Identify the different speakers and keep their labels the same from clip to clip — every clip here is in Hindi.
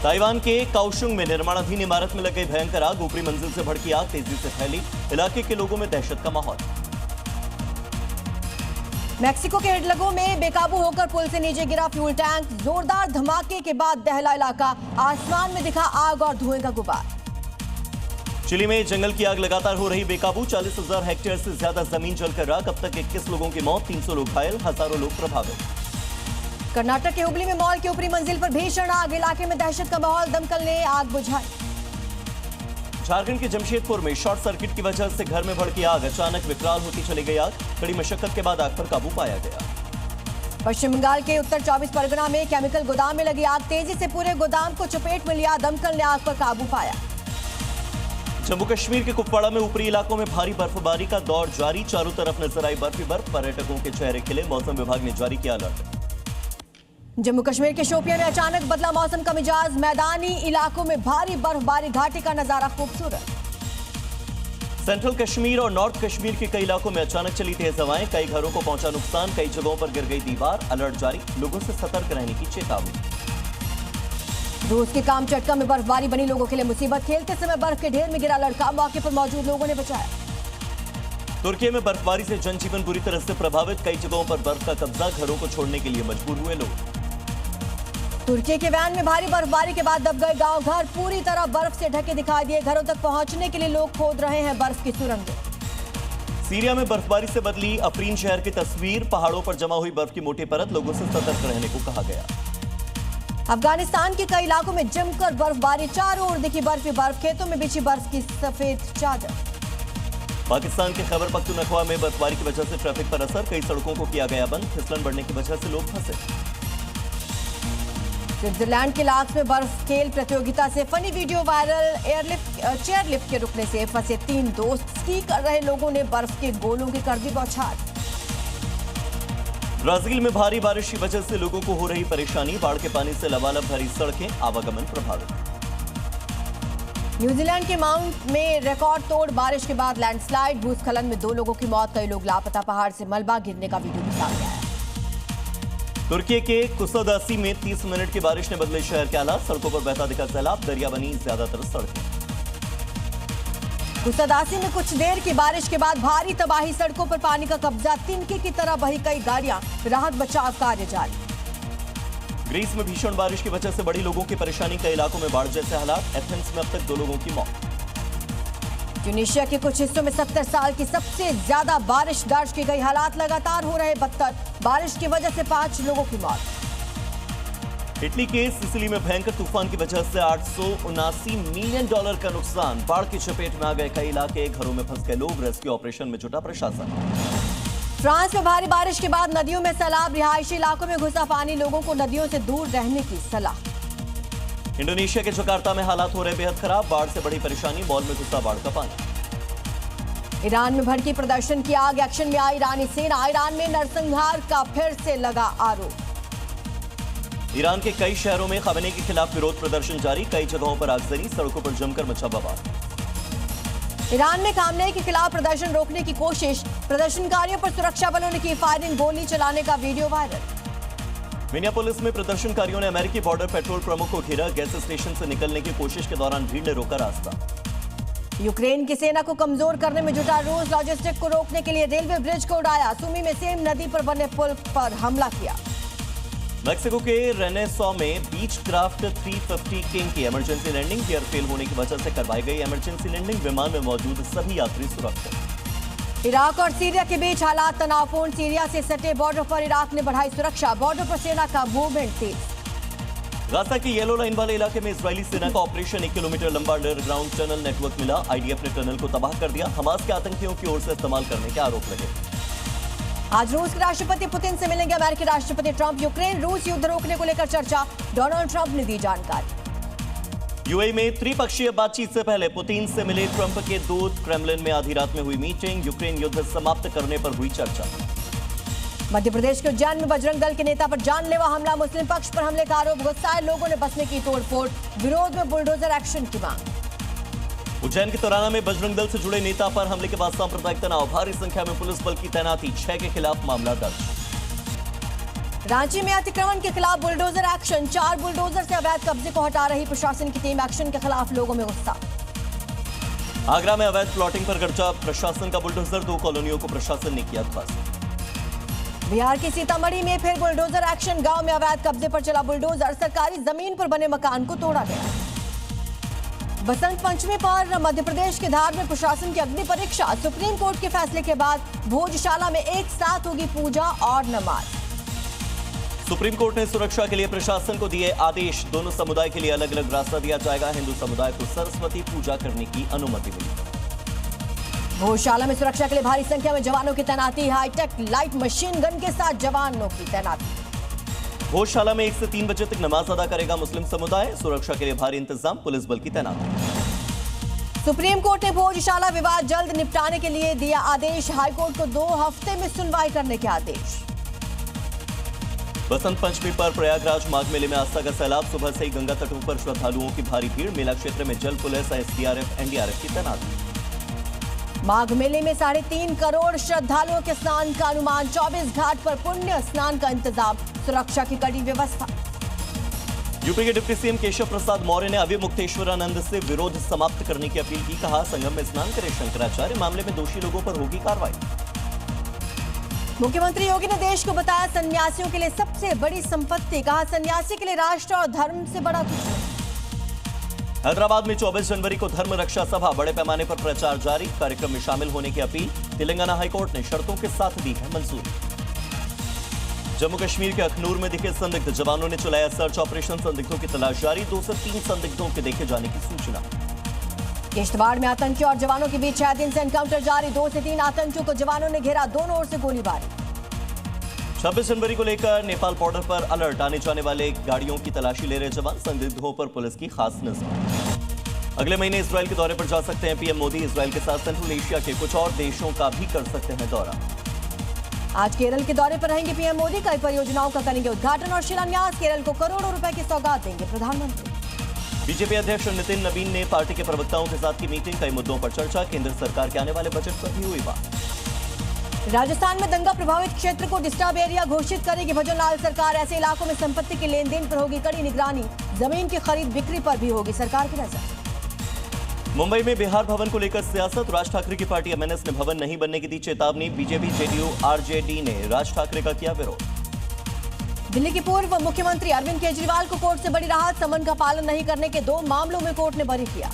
Speaker 1: ताइवान के काओशुंग में निर्माणाधीन इमारत में लग गई भयंकर आग। ऊपरी मंजिल से भड़की आग तेजी से फैली। इलाके के लोगों में दहशत का माहौल।
Speaker 2: मेक्सिको के हिडलगो में बेकाबू होकर पुल से नीचे गिरा फ्यूल टैंक। जोरदार धमाके के बाद दहला इलाका। आसमान में दिखा आग और धुएं का गुबार।
Speaker 1: चिली में जंगल की आग लगातार हो रही बेकाबू। 40,000 हेक्टेयर से ज्यादा जमीन जलकर राख। अब तक 21 लोगों की मौत, 300 लोग घायल, हजारों लोग प्रभावित।
Speaker 2: कर्नाटक के हुबली में मॉल की ऊपरी मंजिल पर भीषण आग। इलाके में दहशत का माहौल। दमकल ने आग बुझाई।
Speaker 1: झारखंड के जमशेदपुर में शॉर्ट सर्किट की वजह से घर में भड़की आग। अचानक विकराल होती चली गई आग। कड़ी मशक्कत के बाद आग पर काबू पाया गया।
Speaker 2: पश्चिम बंगाल के उत्तर 24 परगना में केमिकल गोदाम में लगी आग। तेजी से पूरे गोदाम को चपेट में लिया। दमकल ने आग पर काबू पाया।
Speaker 1: जम्मू कश्मीर के कुपवाड़ा में ऊपरी इलाकों में भारी बर्फबारी का दौर जारी। चारों तरफ नजर आई बर्फ ही बर्फ। पर्यटकों के चेहरे खिले। मौसम विभाग ने जारी किया अलर्ट।
Speaker 2: जम्मू कश्मीर के शोपियां में अचानक बदला मौसम का मिजाज। मैदानी इलाकों में भारी बर्फबारी। घाटी का नजारा खूबसूरत।
Speaker 1: सेंट्रल कश्मीर और नॉर्थ कश्मीर के कई इलाकों में अचानक चली तेज हवाएं। कई घरों को पहुंचा नुकसान। कई जगहों पर गिर गई दीवार। अलर्ट जारी। लोगों से सतर्क रहने की चेतावनी।
Speaker 2: रूस के कामचटका में बर्फबारी बनी लोगों के लिए मुसीबत। खेलते समय बर्फ के ढेर में गिरा लड़का। मौके पर मौजूद लोगों ने बचाया।
Speaker 1: तुर्की में बर्फबारी से जनजीवन बुरी तरह से प्रभावित। कई जगहों पर बर्फ का कब्जा। घरों को छोड़ने के लिए मजबूर हुए लोग।
Speaker 2: तुर्की के वैन में भारी बर्फबारी के बाद दब गए गांव। घर पूरी तरह बर्फ से ढके दिखाई दिए। घरों तक पहुंचने के लिए लोग खोद रहे हैं बर्फ की सुरंगें।
Speaker 1: सीरिया में बर्फबारी से बदली अफरीन शहर की तस्वीर। पहाड़ों पर जमा हुई बर्फ की मोटी परत। लोगों से सतर्क रहने को कहा गया।
Speaker 2: अफगानिस्तान के कई इलाकों में जमकर बर्फबारी। चारों ओर दिखी बर्फ ही बर्फ। खेतों में बिछी बर्फ की सफेद चादर।
Speaker 1: पाकिस्तान के खैबर पख्तूनख्वा में बर्फबारी की वजह से ट्रैफिक पर असर। कई सड़कों को किया गया बंद। फिसलन बढ़ने की वजह से लोग फंसे।
Speaker 2: स्विट्जरलैंड के लाक्स में बर्फ खेल प्रतियोगिता से funny video viral. Chair lift के रुकने से फंसे 3 दोस्त। स्की कर रहे लोगों ने बर्फ के गोलों की कर दी बौछार।
Speaker 1: ब्राजील में भारी बारिश की वजह से लोगों को हो रही परेशानी। बाढ़ के पानी से लबालब भरी सड़कें। आवागमन प्रभावित।
Speaker 2: न्यूजीलैंड के माउंट में रिकॉर्ड तोड़ बारिश के बाद लैंडस्लाइड। भूस्खलन में 2 लोगों की मौत। कई लोग लापता। पहाड़ से मलबा गिरने का वीडियो भी सामने आया।
Speaker 1: तुर्की के कुसादासी में 30 मिनट की बारिश ने बदले शहर के हालात। सड़कों पर बहता दिखा सैलाब। दरिया बनी ज्यादातर सड़कें।
Speaker 2: कुसादासी में कुछ देर की बारिश के बाद भारी तबाही। सड़कों पर पानी का कब्जा। तिनके की तरह बही कई गाड़ियां। राहत बचाव कार्य जारी।
Speaker 1: ग्रीस में भीषण बारिश की वजह से बड़ी लोगों की परेशानी। कई इलाकों में बाढ़ जैसे हालात। एथेंस में अब तक 2 लोगों की मौत।
Speaker 2: ट्यूनीशिया के कुछ हिस्सों में 70 साल की सबसे ज्यादा बारिश दर्ज की गई। हालात लगातार हो रहे बदतर। बारिश की वजह से 5 लोगों की मौत।
Speaker 1: इटली के सिसिली में भयंकर तूफान की वजह से $879 मिलियन का नुकसान। बाढ़ की चपेट में आ गए कई इलाके। घरों में फंस गए लोग। रेस्क्यू ऑपरेशन में जुटा प्रशासन।
Speaker 2: फ्रांस में भारी बारिश के बाद नदियों में सैलाब। रिहायशी इलाकों में घुसा पानी। लोगों को नदियों से दूर रहने की सलाह।
Speaker 1: इंडोनेशिया के जकार्ता में हालात हो रहे बेहद खराब। बाढ़ से बड़ी परेशानी। मॉल में घुसा बाढ़ का पानी।
Speaker 2: ईरान में भड़की प्रदर्शन की आग। एक्शन में आई ईरानी सेना। ईरान में नरसंहार का फिर से लगा आरोप।
Speaker 1: ईरान के कई शहरों में खमेनी के खिलाफ विरोध प्रदर्शन जारी। कई जगहों पर आगजनी। सड़कों पर जमकर मचा बवाल।
Speaker 2: ईरान में खामनेई के खिलाफ प्रदर्शन रोकने की कोशिश। प्रदर्शनकारियों पर सुरक्षा बलों ने की फायरिंग। गोली चलाने का वीडियो वायरल।
Speaker 1: मिनियापोलिस में प्रदर्शनकारियों ने अमेरिकी बॉर्डर पेट्रोल प्रमुख को घेरा। गैस स्टेशन से निकलने की कोशिश के दौरान भीड़ ने रोका रास्ता।
Speaker 2: यूक्रेन की सेना को कमजोर करने में जुटा रूस। लॉजिस्टिक को रोकने के लिए रेलवे ब्रिज को उड़ाया। सुमी में सेम नदी पर बने पुल पर हमला किया।
Speaker 1: मैक्सिको के रेनेसो में बीच क्राफ्ट 350 किंग की इमरजेंसी लैंडिंग। गियर फेल होने की वजह से करवाई गई इमरजेंसी लैंडिंग। विमान में मौजूद सभी यात्री सुरक्षित।
Speaker 2: इराक और सीरिया के बीच हालात तनावपूर्ण। सीरिया से सटे बॉर्डर पर इराक ने बढ़ाई सुरक्षा। बॉर्डर पर सेना का मूवमेंट तेज।
Speaker 1: गाजा की येलो लाइन वाले इलाके में इजरायली सेना का ऑपरेशन। 1 किलोमीटर लंबा अंडरग्राउंड टनल नेटवर्क मिला। आईडीएफ ने टनल को तबाह कर दिया। हमास के आतंकियों की ओर से इस्तेमाल करने के आरोप लगे।
Speaker 2: आज रूस के राष्ट्रपति पुतिन से मिलेंगे अमेरिकी राष्ट्रपति ट्रंप। यूक्रेन रूस युद्ध रोकने को लेकर चर्चा। डोनाल्ड ट्रंप ने दी जानकारी।
Speaker 1: यूएई में त्रिपक्षीय बातचीत से पहले पुतिन से मिले ट्रंप के दूत। क्रेमलिन में आधी रात में हुई मीटिंग। यूक्रेन युद्ध समाप्त करने पर हुई चर्चा।
Speaker 2: मध्य प्रदेश के उज्जैन में बजरंग दल के नेता पर जानलेवा हमला। मुस्लिम पक्ष पर हमले का आरोप। गुस्साए लोगों ने बसने की तोड़फोड़। विरोध में बुलडोजर एक्शन की मांग।
Speaker 1: उज्जैन के तोराना में बजरंग दल से जुड़े नेता पर हमले के बाद सांप्रदायिक तनाव। भारी संख्या में पुलिस बल की तैनाती। 6 के खिलाफ मामला दर्ज।
Speaker 2: रांची में अतिक्रमण के खिलाफ बुलडोजर एक्शन। 4 बुलडोजर से अवैध कब्जे को हटा रही प्रशासन की टीम। एक्शन के खिलाफ लोगों में गुस्सा।
Speaker 1: आगरा में अवैध प्लॉटिंग पर गर्जा प्रशासन का बुलडोजर। 2 कॉलोनियों को प्रशासन ने किया ध्वस्त।
Speaker 2: बिहार के सीतामढ़ी में फिर बुलडोजर एक्शन। गांव में अवैध कब्जे पर चला बुलडोजर। सरकारी जमीन पर बने मकान को तोड़ा गया। बसंत पंचमी पर मध्य प्रदेश के धार में प्रशासन की अग्नि परीक्षा। सुप्रीम कोर्ट के फैसले के बाद भोजशाला में एक साथ होगी पूजा और नमाज।
Speaker 1: सुप्रीम कोर्ट ने सुरक्षा के लिए प्रशासन को दिए आदेश। दोनों समुदाय के लिए अलग अलग रास्ता दिया जाएगा। हिंदू समुदाय को सरस्वती पूजा करने की अनुमति मिली।
Speaker 2: भोजशाला में सुरक्षा के लिए भारी संख्या में जवानों की तैनाती। हाईटेक लाइट मशीन गन के साथ जवानों की तैनाती।
Speaker 1: भोजशाला में 1 से 3 बजे तक नमाज अदा करेगा मुस्लिम समुदाय। सुरक्षा के लिए भारी इंतजाम, पुलिस बल की तैनाती।
Speaker 2: सुप्रीम कोर्ट ने भोजशाला विवाद जल्द निपटाने के लिए दिया आदेश। हाईकोर्ट को 2 हफ्ते में सुनवाई करने के आदेश।
Speaker 1: बसंत पंचमी पर प्रयागराज माघ मेले में आस्था का सैलाब। सुबह से ही गंगा तटों पर श्रद्धालुओं की भारी भीड़। मेला क्षेत्र में जल पुलिस, एसडीआरएफ, एनडीआरएफ की तैनाती।
Speaker 2: माघ मेले में 3.5 करोड़ श्रद्धालुओं के स्नान का अनुमान। 24 घाट पर पुण्य स्नान का इंतजाम। सुरक्षा की कड़ी व्यवस्था।
Speaker 1: यूपी के डिप्टी सीएम केशव प्रसाद मौर्य ने अविमुक्तेश्वरानंद से विरोध समाप्त करने की अपील की। कहा, संगम में स्नान करे शंकराचार्य। मामले में दोषी लोगों पर होगी कार्रवाई।
Speaker 2: मुख्यमंत्री योगी ने देश को बताया सन्यासियों के लिए सबसे बड़ी संपत्ति। कहा, सन्यासी के लिए राष्ट्र और धर्म से बड़ा कुछ नहीं।
Speaker 1: हैदराबाद में 24 जनवरी को धर्म रक्षा सभा। बड़े पैमाने पर प्रचार जारी। कार्यक्रम में शामिल होने की अपील। तेलंगाना हाईकोर्ट ने शर्तों के साथ दी है मंजूरी। जम्मू कश्मीर के अखनूर में दिखे संदिग्ध। जवानों ने चलाया सर्च ऑपरेशन। संदिग्धों की तलाश जारी। 2 से 3 संदिग्धों के देखे जाने की सूचना।
Speaker 2: किश्तवाड़ में आतंकी और जवानों के बीच 6 दिन से एनकाउंटर जारी। 2 से 3 आतंकियों को जवानों ने घेरा। दोनों ओर से गोलीबारी।
Speaker 1: 26 जनवरी को लेकर नेपाल बॉर्डर पर अलर्ट। आने जाने वाले गाड़ियों की तलाशी ले रहे जवान। संदिग्धों पर पुलिस की खास नजर। अगले महीने इजराइल के दौरे पर जा सकते हैं पीएम मोदी। इजराइल के साथ सेंट्रल एशिया के कुछ और देशों का भी कर सकते हैं दौरा।
Speaker 2: आज केरल के दौरे पर रहेंगे पीएम मोदी। कई परियोजनाओं का करेंगे उद्घाटन और शिलान्यास। केरल को करोड़ों रुपए की सौगात देंगे प्रधानमंत्री।
Speaker 1: बीजेपी अध्यक्ष नितिन नवीन ने पार्टी के प्रवक्ताओं के साथ की मीटिंग। कई मुद्दों पर चर्चा। केंद्र सरकार के आने वाले बजट पर भी हुई बात।
Speaker 2: राजस्थान में दंगा प्रभावित क्षेत्र को डिस्टर्ब एरिया घोषित करेगी भजनलाल सरकार। ऐसे इलाकों में संपत्ति के लेन देन पर होगी कड़ी निगरानी। जमीन की खरीद बिक्री पर भी होगी सरकार की नजर।
Speaker 1: मुंबई में बिहार भवन को लेकर सियासत। राज ठाकरे की पार्टी एमएनएस ने भवन नहीं बनने की दी चेतावनी। बीजेपी, जेडीयू, आरजेडी ने राज ठाकरे का किया विरोध।
Speaker 2: दिल्ली के पूर्व मुख्यमंत्री अरविंद केजरीवाल को कोर्ट से बड़ी राहत। समन का पालन नहीं करने के 2 मामलों में कोर्ट ने बरी किया।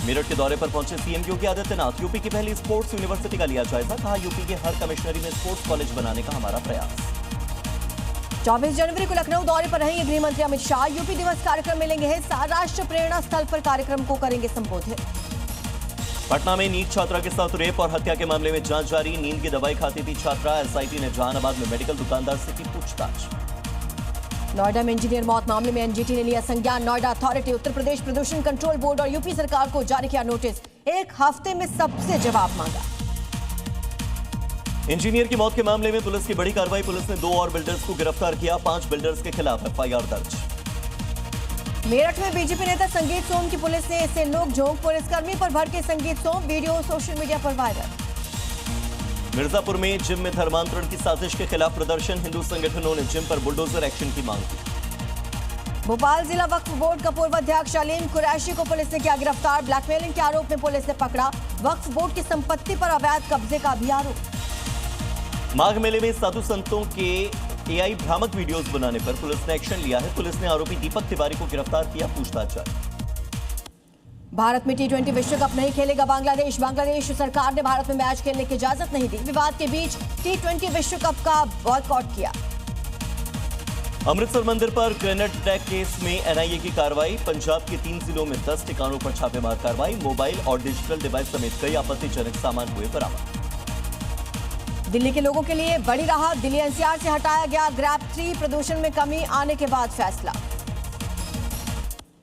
Speaker 1: मेरठ के दौरे पर पहुंचे सीएम योगी आदित्यनाथ। यूपी की पहली स्पोर्ट्स यूनिवर्सिटी का लिया जायजा। कहा, यूपी के हर कमिश्नरी में स्पोर्ट्स कॉलेज बनाने का हमारा प्रयास।
Speaker 2: 24 जनवरी को लखनऊ दौरे पर रहेंगे गृह मंत्री अमित शाह। यूपी दिवस कार्यक्रम में लेंगे हिस्सा। राष्ट्र प्रेरणा स्थल पर कार्यक्रम को करेंगे संबोधित।
Speaker 1: पटना में नीट छात्रा के साथ रेप और हत्या के मामले में जांच जारी। नींद की दवाई खाती थी छात्रा। एसआईटी ने जहानाबाद में मेडिकल दुकानदार से की पूछताछ।
Speaker 2: नोएडा में इंजीनियर मौत मामले में एनजीटी ने लिया संज्ञान। नोएडा अथॉरिटी, उत्तर प्रदेश प्रदूषण कंट्रोल बोर्ड और यूपी सरकार को जारी किया नोटिस। 1 हफ्ते में सबसे जवाब मांगा।
Speaker 1: इंजीनियर की मौत के मामले में पुलिस की बड़ी कार्रवाई। पुलिस ने 2 और बिल्डर्स को गिरफ्तार किया। 5 बिल्डर्स के खिलाफ एफआईआर दर्ज।
Speaker 2: मेरठ में बीजेपी नेता संगीत सोम की पुलिस ने इससे नोक-झोंक। पुलिसकर्मी पर भड़के संगीत सोम। वीडियो सोशल मीडिया पर वायरल।
Speaker 1: मिर्जापुर में जिम में धर्मांतरण की साजिश के खिलाफ प्रदर्शन। हिंदू संगठनों ने जिम पर बुलडोजर एक्शन की मांग की।
Speaker 2: भोपाल जिला वक्फ बोर्ड का पूर्व अध्यक्ष अलीम कुरैशी को पुलिस ने किया गिरफ्तार। ब्लैकमेलिंग के आरोप में पुलिस ने पकड़ा। वक्फ बोर्ड की संपत्ति पर अवैध कब्जे का भी आरोप।
Speaker 1: माघ मेले में साधु संतों के एआई भ्रामक वीडियोस बनाने पर पुलिस ने एक्शन लिया है। पुलिस ने आरोपी दीपक तिवारी को गिरफ्तार किया। पूछताछ जारी।
Speaker 2: भारत में T20 विश्व कप नहीं खेलेगा बांग्लादेश। बांग्लादेश सरकार ने भारत में मैच खेलने की इजाजत नहीं दी। विवाद के बीच T20 विश्व कप का बॉयकॉट किया।
Speaker 1: अमृतसर मंदिर पर ग्रेनेड अटैक केस में एनआईए की कार्रवाई। पंजाब के 3 जिलों में 10 ठिकानों पर छापेमार कार्रवाई। मोबाइल और डिजिटल डिवाइस समेत कई आपत्तिजनक सामान हुए बरामद।
Speaker 2: दिल्ली के लोगों के लिए बड़ी राहत। दिल्ली एनसीआर से हटाया गया ग्रैप 3। प्रदूषण में कमी आने के बाद फैसला।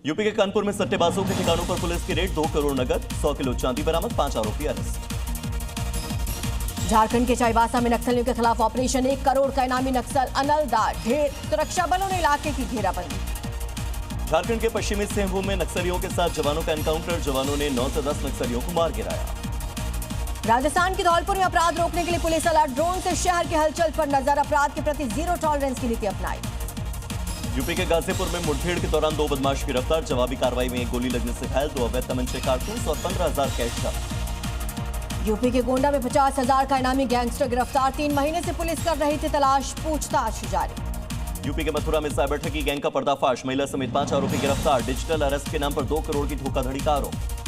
Speaker 1: यूपी के कानपुर में सट्टेबाजों के ठिकानों पर पुलिस की रेड। 2 करोड़ नगद, 100 किलो चांदी बरामद। 5 आरोपी अरेस्ट।
Speaker 2: झारखंड के चाईबासा में नक्सलियों के खिलाफ ऑपरेशन। 1 करोड़ का इनामी नक्सल अनल दार ढेर। सुरक्षा बलों ने इलाके की घेराबंदी।
Speaker 1: झारखंड के पश्चिमी सिंहभूम में नक्सलियों के साथ जवानों का एनकाउंटर। जवानों ने 9 से 10 नक्सलियों को मार गिराया।
Speaker 2: राजस्थान के धौलपुर में अपराध रोकने के लिए पुलिस अलर्ट, ड्रोन से शहर की हलचल पर नजर, अपराध के प्रति जीरो टॉलरेंस की नीति अपनाई।
Speaker 1: यूपी के गाजीपुर में मुठभेड़ के दौरान 2 बदमाश गिरफ्तार, जवाबी कार्रवाई में 1 गोली लगने से घायल, 2 अवैध तमंचे, कारतूस और 15,000 कैश जब्त।
Speaker 2: यूपी के गोंडा में 50,000 का इनामी गैंगस्टर गिरफ्तार, 3 महीने से पुलिस कर रही थी तलाश, पूछताछ जारी।
Speaker 1: यूपी के मथुरा में साइबर ठगी गैंग का पर्दाफाश, महिला समेत 5 आरोपी गिरफ्तार, डिजिटल अरेस्ट के नाम पर 2 करोड़ की धोखाधड़ी का आरोप।